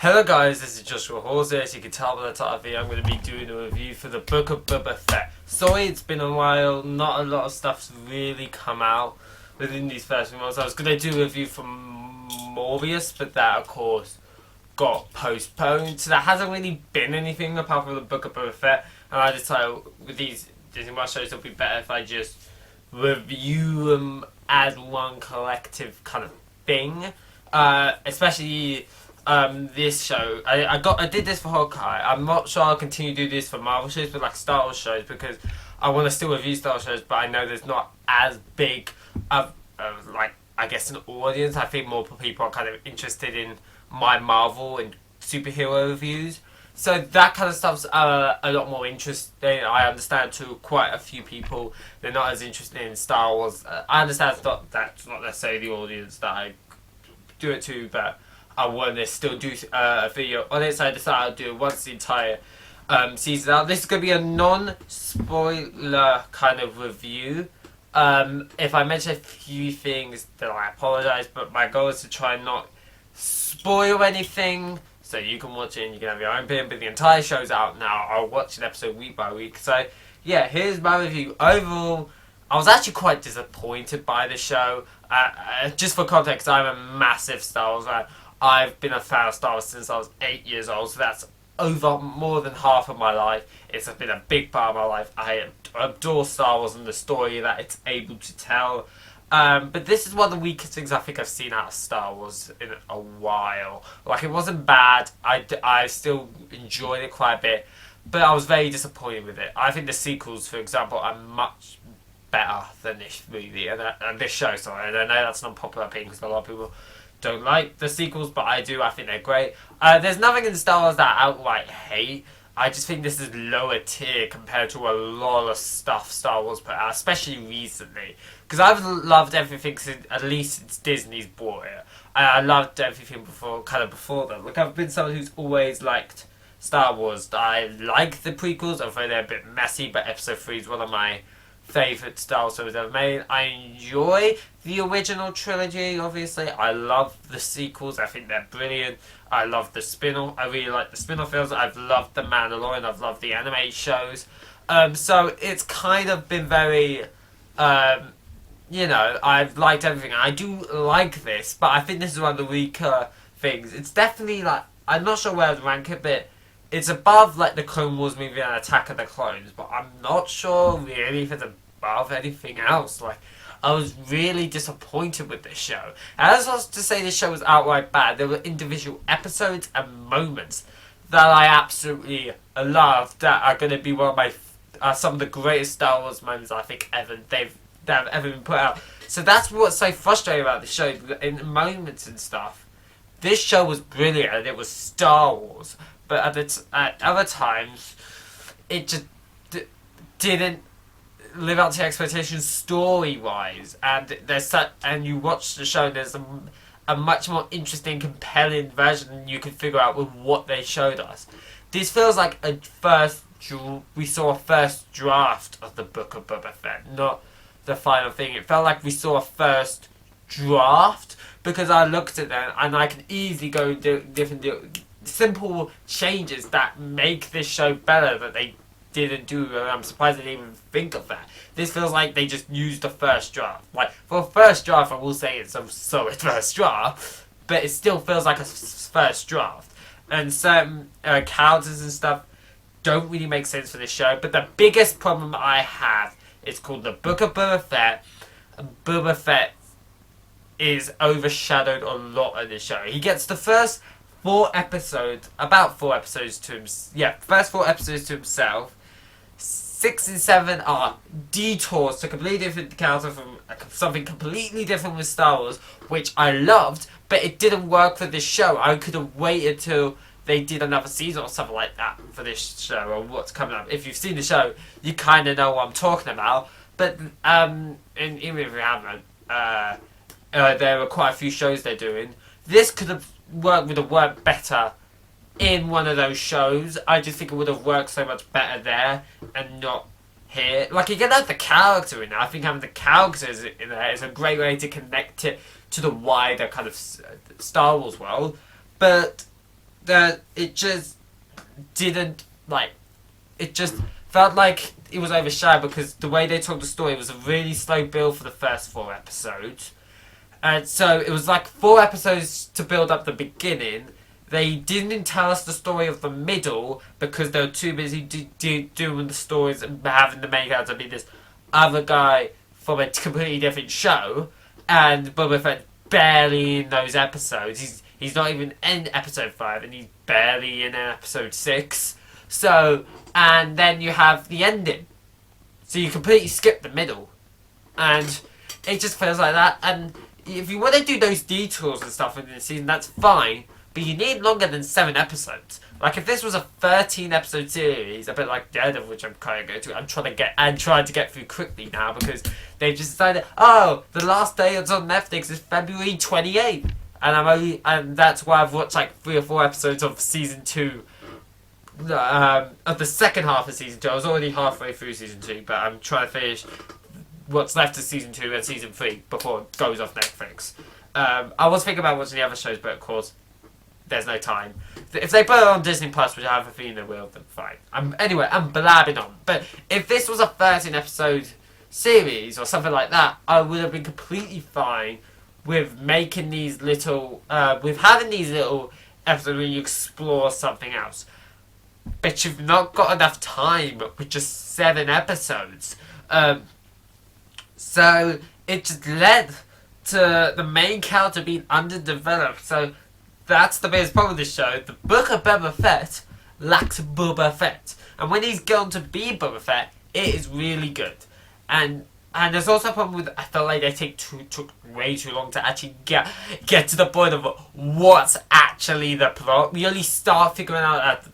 Hello guys, this is Joshua Hawes. As you can tell by the title of the video, I'm going to be doing a review for the book of Boba Fett. Sorry it's been a while, not a lot of stuff's really come out within these first few months. I was going to do a review for Morbius, but that of course got postponed. So there hasn't really been anything apart from the book of Boba Fett. And I decided with these Disney Plus shows it would be better if I just review them as one collective kind of thing. Especially this show. I did this for Hawkeye. I'm not sure I'll continue to do this for Marvel shows, but like Star Wars shows, because I want to still review Star Wars shows, but I know there's not as big of like, I guess, an audience. I think more people are kind of interested in my Marvel and superhero reviews. So that kind of stuff's a lot more interesting. I understand to quite a few people they're not as interested in Star Wars. I understand that's not necessarily the audience that I do it to, but I want to still do a video on it, so I decided I'll do it once the entire season out. This is going to be a non-spoiler kind of review. If I mention a few things, then I apologise, but my goal is to try and not spoil anything, so you can watch it and you can have your own opinion, but the entire show's out now. I'll watch an episode week by week. So, yeah, here's my review. Overall, I was actually quite disappointed by the show. Just for context, I'm a massive Star Wars fan. I've been a fan of Star Wars since I was 8 years old, so that's over more than half of my life. It's been a big part of my life. I adore Star Wars and the story that it's able to tell. But this is one of the weakest things I think I've seen out of Star Wars in a while. Like, it wasn't bad. I still enjoyed it quite a bit, but I was very disappointed with it. I think the sequels, for example, are much better than this movie and this show. Sorry, and I know that's an unpopular opinion because a lot of people don't like the sequels, but I do. I think they're great. There's nothing in Star Wars that I outright hate. I just think this is lower tier compared to a lot of stuff Star Wars put out, especially recently. Because I've loved everything since, at least since Disney's bought it. I loved everything before them. Like, I've been someone who's always liked Star Wars. I like the prequels, although they're a bit messy, but Episode 3 is one of my favourite Star Wars shows ever made. I enjoy the original trilogy, obviously. I love the sequels. I think they're brilliant. I love the spin-off. I really like the spin-off films. I've loved The Mandalorian. I've loved the anime shows. So it's kind of been very, I've liked everything. I do like this, but I think this is one of the weaker things. It's definitely, like, I'm not sure where I'd rank it, but it's above, like, the Clone Wars movie and Attack of the Clones, but I'm not sure really if it's above anything else. Like, I was really disappointed with this show. And that's not to say this show was outright bad. There were individual episodes and moments that I absolutely loved that are going to be one of my some of the greatest Star Wars moments I think that have ever been put out. So that's what's so frustrating about the show. In moments and stuff, this show was brilliant and it was Star Wars. But at other times, it just didn't live up to expectations story-wise. And and you watch the show, and there's a much more interesting, compelling version than you can figure out with what they showed us. This feels like we saw a first draft of the Book of Boba Fett, not the final thing. It felt like we saw a first draft because I looked at them and I can easily go different simple changes that make this show better that they didn't do, and I'm surprised they didn't even think of that. This feels like they just used the first draft. Like, for a first draft, I will say it's a solid first draft, but it still feels like a first draft. And certain characters and stuff don't really make sense for this show, but the biggest problem I have is called the Book of Boba Fett, and Boba Fett is overshadowed a lot in this show. He gets the first about 4 episodes to himself. Yeah, first 4 episodes to himself. 6 and 7 are detours to completely different character from something completely different with Star Wars, which I loved, but it didn't work for this show. I could have waited till they did another season or something like that for this show, or what's coming up. If you've seen the show, you kind of know what I'm talking about. But and even if you haven't, there are quite a few shows they're doing. This would have worked better in one of those shows. I just think it would have worked so much better there and not here. Like, you can have the character in there. I think having the characters in there is a great way to connect it to the wider kind of Star Wars world. But it just didn't like. It just felt like it was overshadowed because the way they told the story was a really slow build for the first 4 episodes. And so it was like 4 episodes to build up the beginning. They didn't tell us the story of the middle because they were too busy doing the stories and having the main character be this other guy from a completely different show. And Boba Fett barely in those episodes. He's not even in episode 5 and he's barely in episode 6. So, and then you have the ending. So you completely skip the middle. And it just feels like that. And if you want to do those detours and stuff in the season, that's fine. But you need longer than 7 episodes. Like if this was a 13 episode series, a bit like Daredevil, which I'm kind of going to, I'm trying to get through quickly now because they've just decided, oh, the last day it's on Netflix is February 28th, and that's why I've watched like 3 or 4 episodes of season 2. Of the second half of season 2. I was already halfway through season 2, but I'm trying to finish what's left of season 2 and season 3 before it goes off Netflix. I was thinking about watching the other shows, but of course, there's no time. If they put it on Disney Plus, which I have a feeling they will, then fine. Anyway, I'm blabbing on. But if this was a 13 episode series or something like that, I would have been completely fine with making these little, with having these little episodes where you explore something else. But you've not got enough time with just 7 episodes. So it just led to the main character being underdeveloped. So that's the biggest problem with this show. The Book of Boba Fett lacks Boba Fett. And when he's gone to be Boba Fett, it is really good. And there's also a problem with, I felt like they took way too long to actually get to the point of what's actually the plot. We only start figuring out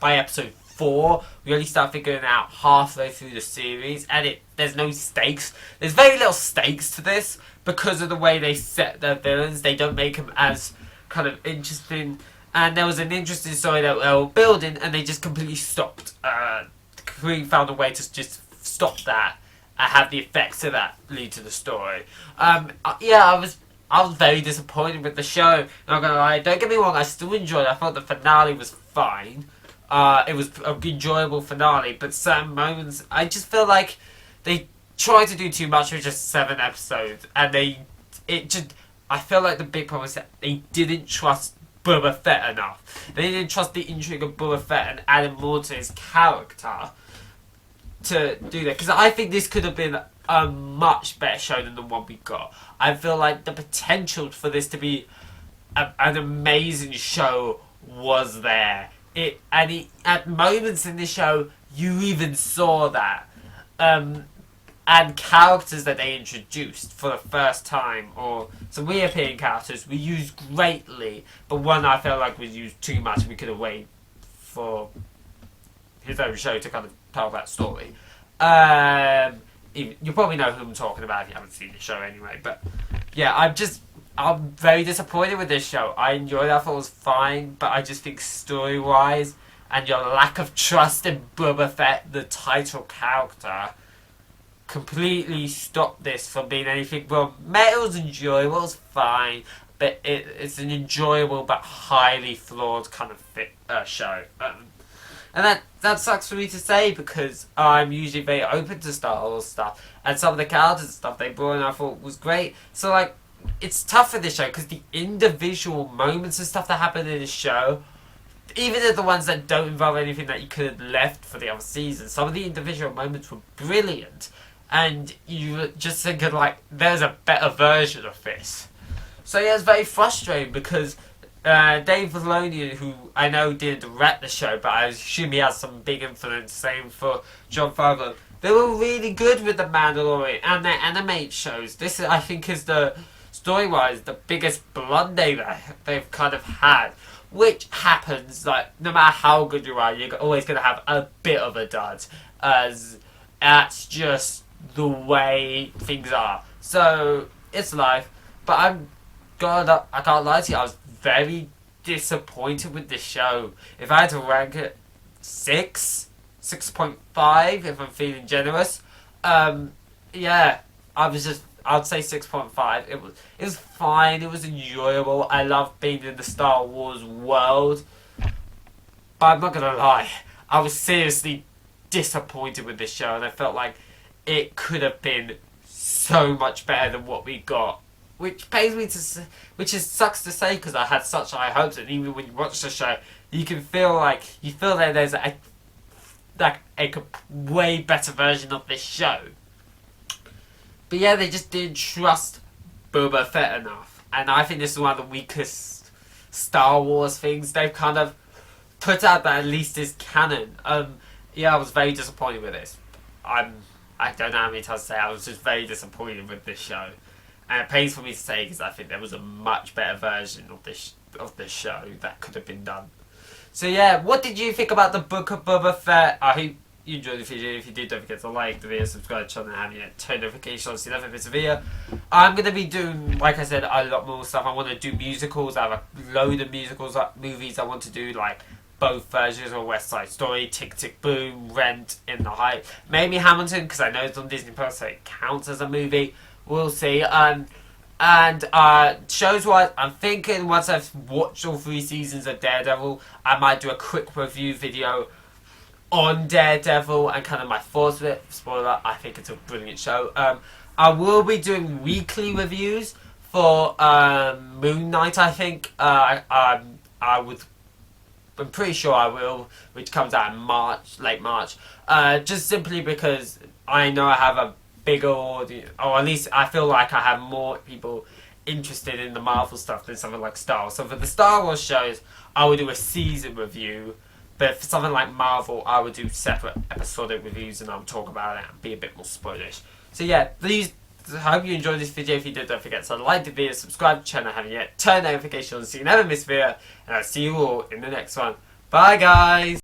by episode 4, we only start figuring out halfway through the series, and there's no stakes. There's very little stakes to this because of the way they set their villains. They don't make them as kind of interesting, and there was an interesting story that they were building, and they just completely stopped. Completely found a way to just stop that and have the effects of that lead to the story. Yeah, I was very disappointed with the show. Not gonna lie. Don't get me wrong, I still enjoyed it. I thought the finale was fine. It was an enjoyable finale, but certain moments, I just feel like they tried to do too much with just 7 episodes, and I feel like the big problem is that they didn't trust Boba Fett enough. They didn't trust the intrigue of Boba Fett and adding more to his character to do that. Because I think this could have been a much better show than the one we got. I feel like the potential for this to be an amazing show was there. At moments in the show, you even saw that. And characters that they introduced for the first time, or some reappearing characters, were used greatly, but one I felt like was used too much. We could have waited for his own show to kind of tell that story. You probably know who I'm talking about if you haven't seen the show anyway, but yeah, I'm very disappointed with this show. I enjoyed it, I thought it was fine, but I just think story-wise, and your lack of trust in Boba Fett, the title character, completely stopped this from being anything. Well, it was enjoyable, it was fine, but it's an enjoyable but highly flawed kind of show. And that sucks for me to say because I'm usually very open to Star Wars stuff, and some of the characters and stuff they brought in I thought was great. So like, it's tough for this show because the individual moments and stuff that happen in this show, even the ones that don't involve anything that you could have left for the other season, some of the individual moments were brilliant. And you just think of like, there's a better version of this. So yeah, it's very frustrating because Dave Filoni, who I know didn't direct the show, but I assume he has some big influence, same for Jon Favreau. They were really good with The Mandalorian and their animated shows. This, I think, is the, story-wise, the biggest blunder that they've kind of had. Which happens, like, no matter how good you are, you're always going to have a bit of a dud. As that's just the way things are. So it's life. But I can't lie to you, I was very disappointed with this show. If I had to rank it 6.5 if I'm feeling generous. Yeah, I'd say 6.5. It was fine, it was enjoyable. I loved being in the Star Wars world. But I'm not gonna lie, I was seriously disappointed with this show, and I felt like it could have been so much better than what we got. Which pains me to say, sucks to say because I had such high hopes, and even when you watch the show, you can feel that there's a way better version of this show. But yeah, they just didn't trust Boba Fett enough, and I think this is one of the weakest Star Wars things they've kind of put out that at least is canon. Yeah, I was very disappointed with this. I don't know how many times to say I was just very disappointed with this show. And it pains for me to say because I think there was a much better version of this show that could have been done. So yeah, what did you think about the Book of Boba Fett? I hope you enjoyed the video. If you did, don't forget to like the video, subscribe to the channel, and have your turn notifications so you never miss a video. I'm going to be doing, like I said, a lot more stuff. I want to do musicals. I have a load of musicals, movies I want to do, like both versions of West Side Story, Tick Tick Boom, Rent, In the Heights. Maybe Hamilton, because I know it's on Disney Plus, so it counts as a movie. We'll see. And shows wise, I'm thinking once I've watched all 3 seasons of Daredevil, I might do a quick review video on Daredevil and kind of my thoughts with it. Spoiler, I think it's a brilliant show. I will be doing weekly reviews for Moon Knight, I think. I'm pretty sure I will, which comes out in March, late March. Just simply because I know I have a bigger audience, or at least I feel like I have more people interested in the Marvel stuff than something like Star Wars. So for the Star Wars shows, I would do a season review, but for something like Marvel, I would do separate episodic reviews and I'll talk about it and be a bit more spoilerish. So yeah, please, I hope you enjoyed this video. If you did, don't forget to like the video, subscribe to the channel if you haven't yet, turn notifications so you never miss a video, and I'll see you all in the next one. Bye guys!